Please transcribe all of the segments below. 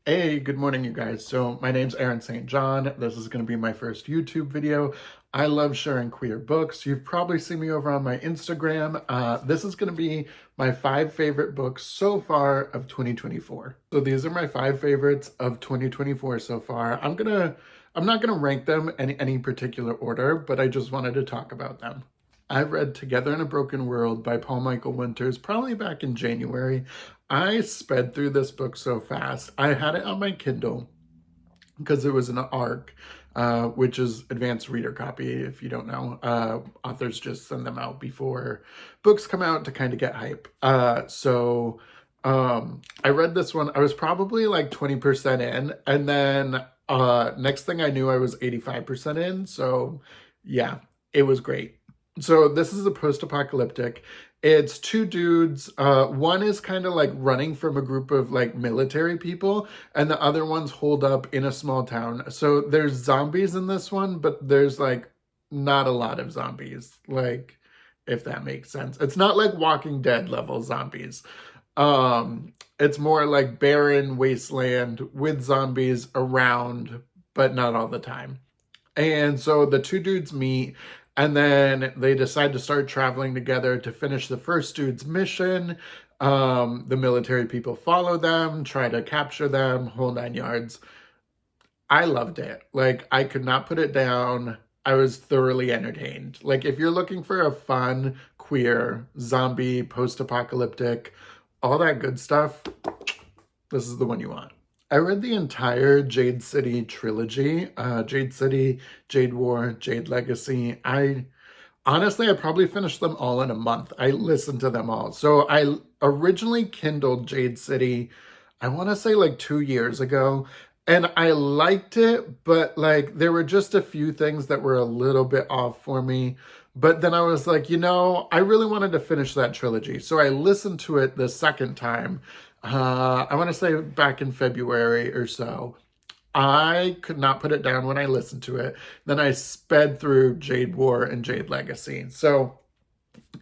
Hey, good morning, you guys. So my name's Aaron St. John. This is going to be my first YouTube video. I love sharing queer books. You've probably seen me over on my Instagram. This is going to be my 5 favorite books so far of 2024. So these are my 5 favorites of 2024 so far. I'm not gonna rank them in any particular order, but I just wanted to talk about them. I read Together in a Broken World by Paul Michael Winters probably back in January. I sped through this book so fast. I had it on my Kindle because it was an ARC, which is advanced reader copy, if you don't know. Authors just send them out before books come out to kind of get hype. I read this one. I was probably like 20% in, and then next thing I knew, I was 85% in. So yeah, it was great. So this is a post-apocalyptic. It's 2 dudes. One is kind of like running from a group of like military people, and the other one's holed up in a small town. So there's zombies in this one, but there's like not a lot of zombies. Like, if that makes sense. It's not like Walking Dead level zombies. It's more like barren wasteland with zombies around, but not all the time. And so the 2 dudes meet, and then they decide to start traveling together to finish the first dude's mission. The military people follow them, try to capture them, whole 9 yards. I loved it. Like, I could not put it down. I was thoroughly entertained. Like, if you're looking for a fun, queer, zombie, post-apocalyptic, all that good stuff, this is the one you want. I read the entire Jade City trilogy, Jade City, Jade War, Jade Legacy. Honestly, I probably finished them all in a month. I listened to them all. So I originally Kindled Jade City, I want to say like 2 years ago, and I liked it, but like there were just a few things that were a little bit off for me. But then I was like, I really wanted to finish that trilogy. So I listened to it the second time. I want to say back in February or so. I could not put it down when I listened to it. Then I sped through Jade War and Jade Legacy. So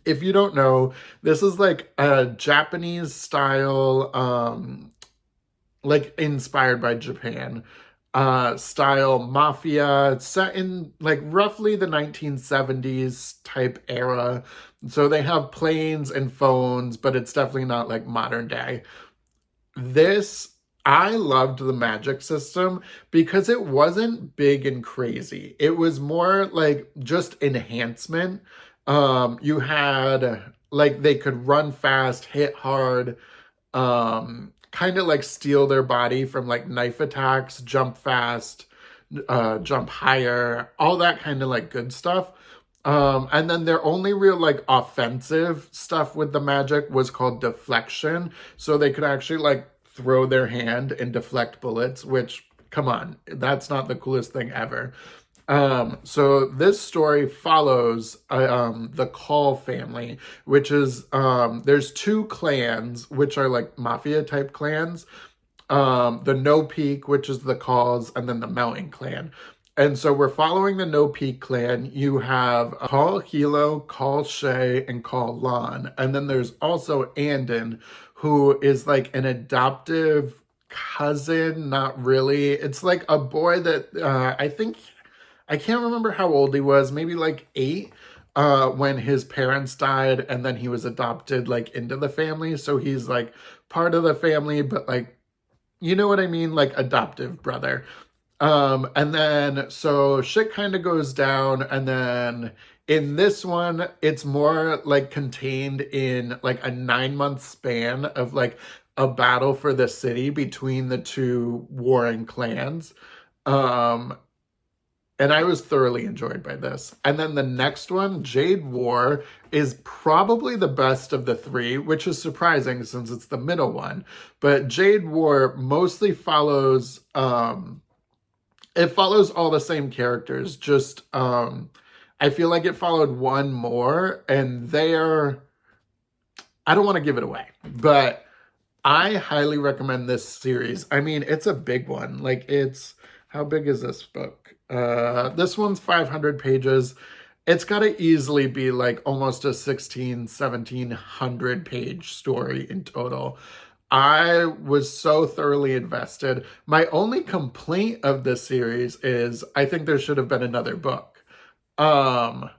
if you don't know, this is like a Japanese style, like inspired by Japan, style mafia. It's set in like roughly the 1970s type era. So they have planes and phones, but it's definitely not like modern day. I loved the magic system because it wasn't big and crazy. It was more like just enhancement. You had like they could run fast, hit hard, kind of like steal their body from like knife attacks, jump fast, jump higher, all that kind of like good stuff. And then their only real like offensive stuff with the magic was called deflection. So they could actually like throw their hand and deflect bullets, which, come on, that's not the coolest thing ever. So this story follows the Call family, which is there's 2 clans which are like mafia type clans. The No Peak, which is the Calls, and then the Mountain Clan. And so we're following the No Peak clan. You have Call Hilo, Call Shay, and Call Lon. And then there's also Andon, who is like an adoptive cousin, not really. It's like a boy that I can't remember how old he was, maybe like 8 when his parents died, and then he was adopted like into the family. So he's like part of the family, but like, you know what I mean? Like adoptive brother. And then so shit kind of goes down, and then in this one, it's more like contained in like a 9-month span of like a battle for the city between the 2 warring clans. And I was thoroughly enjoyed by this. And then the next one, Jade War, is probably the best of the 3, which is surprising since it's the middle one. But Jade War mostly follows it follows all the same characters, just I feel like it followed one more, and I don't want to give it away, but I highly recommend this series. I mean, it's a big one. Like, how big is this book? This one's 500 pages. It's got to easily be like almost a 1700 page story in total. I was so thoroughly invested. My only complaint of this series is I think there should have been another book. Um,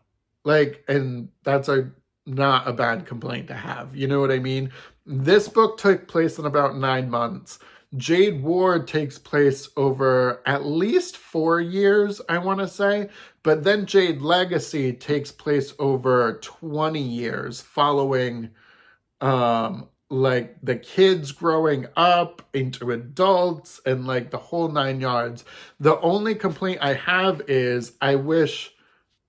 and that's a not a bad complaint to have. You know what I mean? This book took place in about 9 months. Jade Ward takes place over at least 4 years, I want to say. But then Jade Legacy takes place over 20 years following like the kids growing up into adults and like the whole 9 yards. The only complaint I have is I wish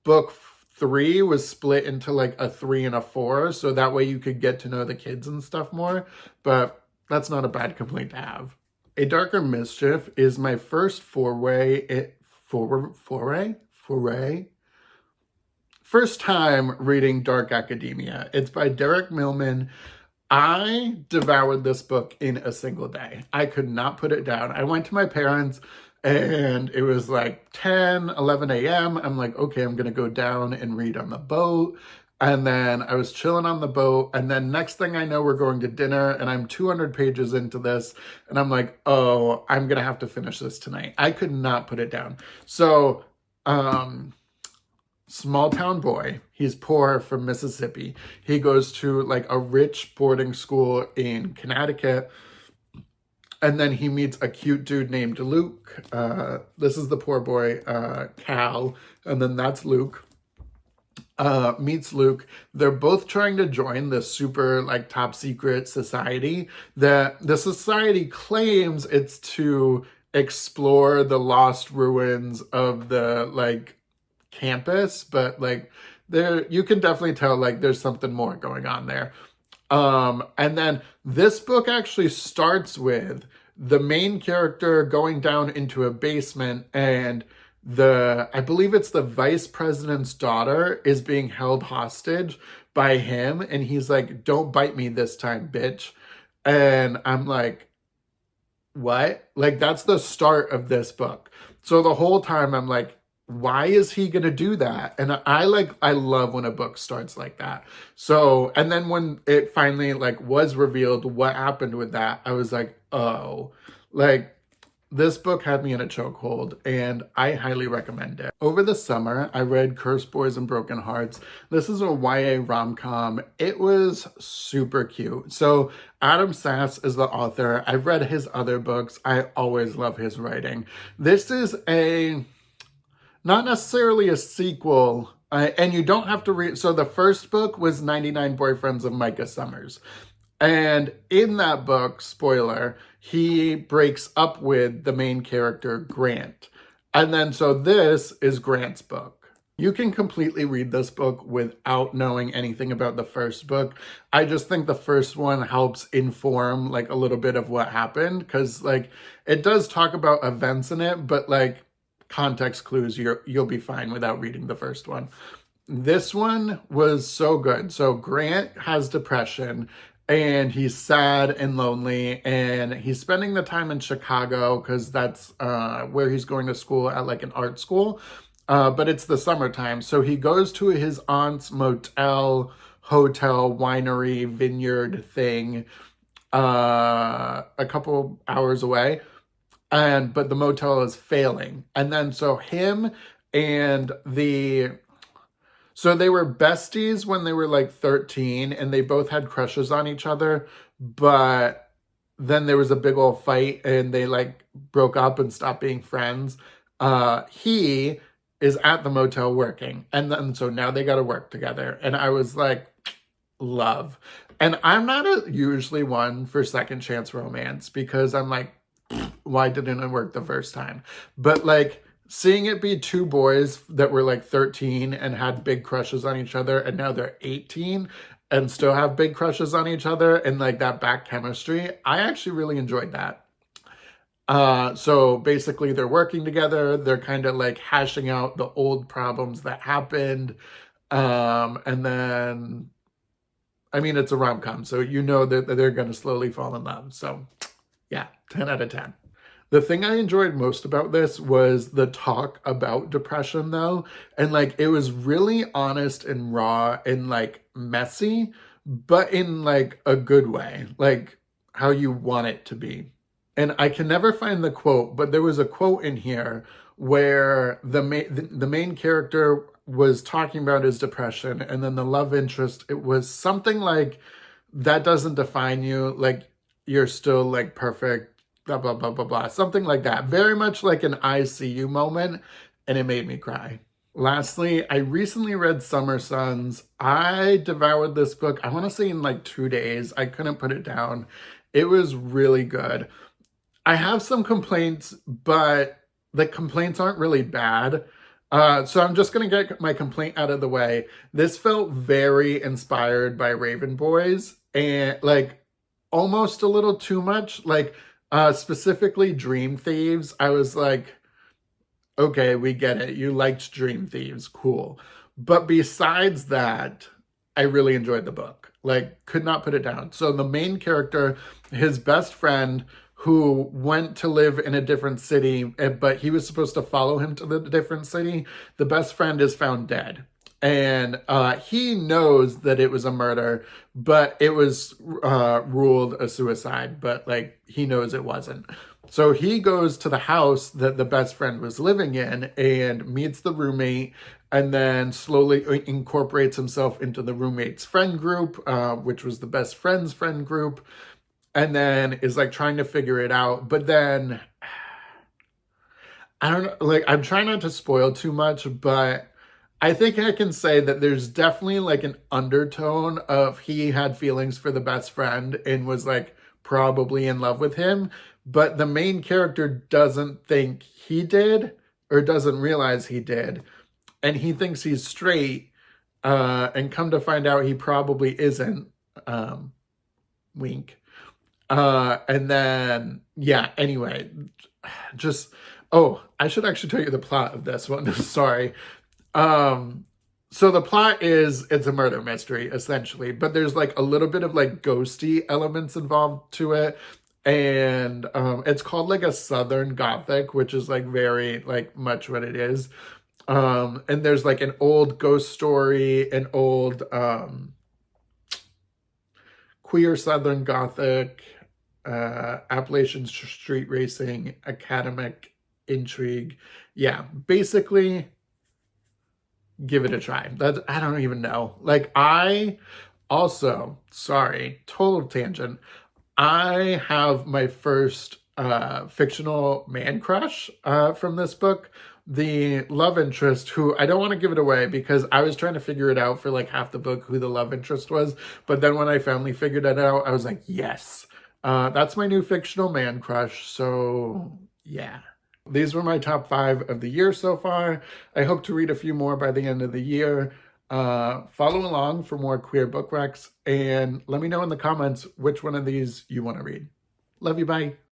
book 3 was split into like a 3 and a 4 so that way you could get to know the kids and stuff more, but that's not a bad complaint to have. A Darker Mischief is my first first time reading dark academia. It's by Derek Millman. I devoured this book in a single day. I could not put it down. I went to my parents and it was like 10, 11 a.m. I'm like, okay, I'm going to go down and read on the boat. And then I was chilling on the boat. And then next thing I know, we're going to dinner and I'm 200 pages into this. And I'm like, oh, I'm going to have to finish this tonight. I could not put it down. So, small town boy. He's poor from Mississippi. He goes to like a rich boarding school in Connecticut. And then he meets a cute dude named Luke. This is the poor boy, Cal. And then that's Luke. Meets Luke. They're both trying to join this super like top secret society that the society claims it's to explore the lost ruins of the like campus, but like there you can definitely tell like there's something more going on there. And then this book actually starts with the main character going down into a basement and I believe it's the vice president's daughter is being held hostage by him. And he's like, don't bite me this time, bitch. And I'm like, what? Like, that's the start of this book. So the whole time I'm like, why is he going to do that? And I love when a book starts like that. So, and then when it finally like was revealed what happened with that, I was like, oh, like this book had me in a chokehold and I highly recommend it. Over the summer, I read Cursed Boys and Broken Hearts. This is a YA rom-com. It was super cute. So Adam Sass is the author. I've read his other books. I always love his writing. This is not necessarily a sequel, and you don't have to read. So the first book was 99 Boyfriends of Micah Summers. And in that book, spoiler, he breaks up with the main character, Grant. And then so this is Grant's book. You can completely read this book without knowing anything about the first book. I just think the first one helps inform like a little bit of what happened because like it does talk about events in it, but like context clues, you'll be fine without reading the first one. This one was so good. So Grant has depression and he's sad and lonely and he's spending the time in Chicago because that's where he's going to school at like an art school. But it's the summertime. So he goes to his aunt's motel, hotel, winery, vineyard thing a couple hours away. But the motel is failing. And then so him and so they were besties when they were like 13 and they both had crushes on each other, but then there was a big old fight and they like broke up and stopped being friends. He is at the motel working and then so now they got to work together. And I was like, love. And I'm not usually one for second chance romance because I'm like, why didn't it work the first time? But like seeing it be two boys that were like 13 and had big crushes on each other and now they're 18 and still have big crushes on each other and like that back chemistry, I actually really enjoyed that. So basically they're working together. They're kind of like hashing out the old problems that happened. And then, I mean, it's a rom-com, so you know that they're going to slowly fall in love. So yeah, 10 out of 10. The thing I enjoyed most about this was the talk about depression though. And like, it was really honest and raw and like messy, but in like a good way. Like how you want it to be. And I can never find the quote, but there was a quote in here where the main character was talking about his depression, and then the love interest, it was something like, that doesn't define you, like you're still like perfect, blah blah blah blah blah, something like that. Very much like an I see you moment, and it made me cry. Lastly, I recently read Summer Sons. I devoured this book, I want to say in like 2 days. I couldn't put it down. It was really good. I have some complaints, but the complaints aren't really bad. So I'm just going to get my complaint out of the way. This felt very inspired by Raven Boys, and like almost a little too much. Like specifically Dream Thieves. I was like, okay, we get it. You liked Dream Thieves. Cool. But besides that, I really enjoyed the book. Like, could not put it down. So the main character, his best friend, who went to live in a different city, but he was supposed to follow him to the different city. The best friend is found dead. And he knows that it was a murder, but it was ruled a suicide, but like he knows it wasn't. So he goes to the house that the best friend was living in and meets the roommate, and then slowly incorporates himself into the roommate's friend group, which was the best friend's friend group, and then is like trying to figure it out. But then, I don't know, like I'm trying not to spoil too much, but I think I can say that there's definitely like an undertone of he had feelings for the best friend and was like probably in love with him, but the main character doesn't think he did or doesn't realize he did, and he thinks he's straight, and come to find out he probably isn't. Wink. And then, yeah, anyway, just, oh, I should actually tell you the plot of this one. Sorry. So the plot is, it's a murder mystery essentially, but there's like a little bit of like ghosty elements involved to it. And it's called like a Southern Gothic, which is like very like much what it is. And there's like an old ghost story, an old queer Southern Gothic, Appalachian street racing, academic intrigue. Yeah, basically give it a try. That, I don't even know. Like I also, sorry, total tangent. I have my first fictional man crush from this book. The love interest, who I don't want to give it away because I was trying to figure it out for like half the book who the love interest was. But then when I finally figured it out, I was like, yes, that's my new fictional man crush. So yeah. These were my top 5 of the year so far. I hope to read a few more by the end of the year. Follow along for more queer book recs, and let me know in the comments which one of these you want to read. Love you, bye.